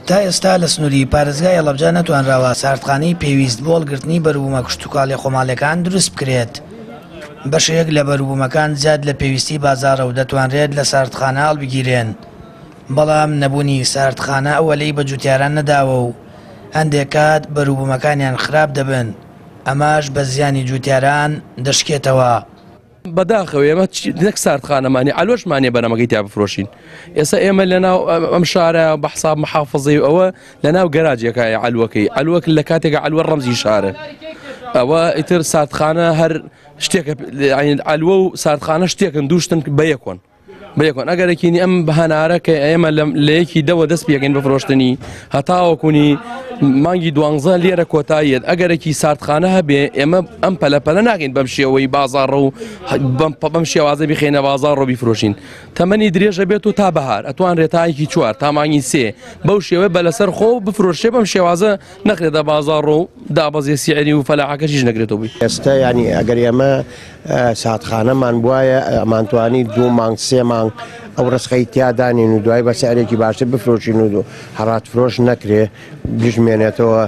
تا ئێستا لە سنووری پارێزگای هەڵەبجە نەتوانراوە ساردخانەی پێویست بۆ هەڵگرتنی بەروبوومە کشتتوکاڵی خۆماڵیەکان دروست بکرێت. بەشێک لە بەروبوومەکان زیاد لە پێویستی بازاڕە و دەتوانرێت لە ساردخانە هەڵبگیرێن، بەڵام نەبوونی ساردخانە ئەوەلەی بە جوتیاران نەداوە و هەندێک کات بەروبوومەکانیان خراپ دەبن، ئەماش بە زیانی جوتیاران دەشکێتەوە. بەداخەوە ئێمە نەک ساردخانەمانی ئالۆشمانێ بەرەمەکەی تا بفرۆشین. ئێستا ئێمە لەناو ئەم شارە بە حساب محافظەی ئەوە لەناو گەراجێکایە ئەلوەکەی ئەلوەک لە کاتێکە ئەلوە ڕەمزی شارە، ئەوە ئیتر ساردخانە هەر شتێکە ئەلوە و ساردخانە شتێکن دووشتن بەیەکۆن بەیەکۆن ئەگەرەکینی ئەم بەهەنارە کە ئێمە لە یەکی دەوە دەست پێکەین بفرۆشتنی هەتاوەکوونی مانگی دوانزە لێرە کۆتاییت ئەگەرێکی ساردخانە هەبێ ئێمە ئەم پەلەپەلە ناکەین بەم شێوەی بازاڕە و بەم شێوازە بخێنە بازاڕ و بیفرۆشین. تەمەنی درێژە بێت و تا بەهار ئەتوانرێت تایەکی 4 تا مانگی 3 بەو شێوە بە لەسەر خۆ بفرۆشێ بەم شێوازە نەخرێتە بازاڕ و دابەزێ سیعری و فەلاحەکەشیش نەگرێتەوە بی. ئێستا ینی ئەگەر ئێمە ساردخانەمان بواە ئەمانتوانی 2 مانگ 3 مانگ ئەو ڕسخەی تیادانین و دوای بە سعرێکی باشتر بفرۆشین و هەڕات فرۆش نەکرێ بژمێنێتەوە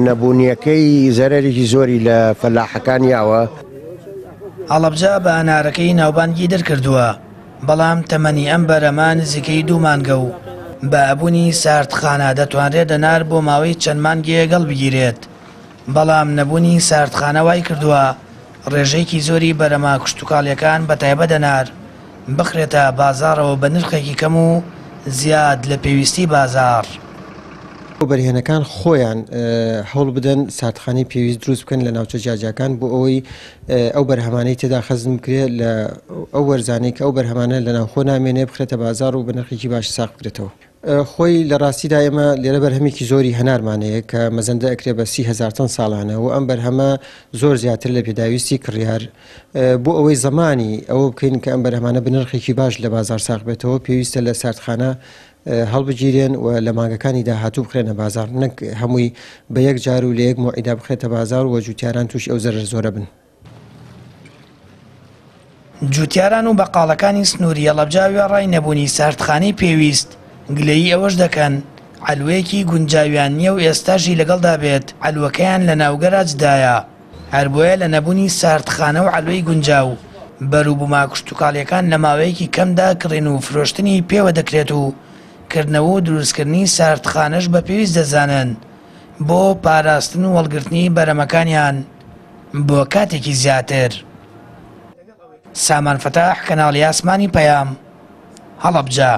نەبوونیەکەی زەرەرێکی زۆری لە فەلاحەکانیاوە. هەڵەبجە بە ئەنارەکەی ناوبانگی دەرکردووە، بەڵام تەمەنی ئەم بەرەمان نزیکەی 2 مانگە و بە ئەبوونی ساردخانە دەتوانرێت ئەنار بۆ ماوەی چەند مانگێ گەڵ بگیرێت، بەڵام نەبوونی ساردخانە وای کردووە ڕێژەیەکی زۆری بەرەما کشتتوکاڵیەکان بە تایبەت ئەنار بخرێتە بازاڕەوە بە نرخێکی کەم و زیاد لە پێویستی بازاڕ. بەرهێنەکان خۆیان هەوڵ بدەن ساردخانەی پێویست دروست بکەن لە ناوچە جاجەکان بۆ ئەوەی ئەو بەرهەمانەی تێدا خەزم بکرێت لە ئەو وەرزانەی کە ئەو بەرهەمانە لە ناوخۆ نامێنێ بخرێتە بازاڕ و بە نرخێکی باش ساغ بکرێتەوە. خۆی لە ڕاستیدا ئێمە لێرە بەرهەمێکی زۆری هەنارمانەیە کە مەزەندە ئەکرێ بە 30,000 تەن ساڵانە و ئەم بەرهەمە زۆر زیاتر لە پێداویستی کڕیار بۆ ئەوەی زمانی ئەوە بکەین کە ئەم بەرهەمانە بنرخێکی باش لە بازار ساغ بێتەوە پێویستە لە ساردخانە هەڵبگیرێن و لە مانگەکانی داهاتوو بخرێنە بازار، نەک هەمووی بە یەک جار و لە یەک مۆعیدا بخرێتە بازار و جوتیاران توش ئەو زەرر زۆرە بن. جوتیاران و بەقاڵەکانی سنووری هەڵەبجە وێڕای نەبوونی ساردخانەی پێویست گلەیی ئەوەش دەکەن ئەلوەیەکی گونجاویان نییە و ئێستاژی لەگەڵدا بێت ئەلوەکەیان لە ناوگەراجدایە، هەر بۆیە لە نەبوونی ساردخانە و ئەلوەی گونجاو بەروبوومە کشتتوکاڵیەکان لە ماوەیەکی کەمدا کڕین و فرۆشتنی پێوە دەکرێت و کردنەوە و دروستکردنی ساردخانەش بە پێویست دەزانن بۆ پاراستن و وەڵگرتنی بەرەمەکانیان بۆ کاتێکی زیاتر. سامان فەتاح، کەناڵی ئاسمانی پەیام، هەڵەبجە.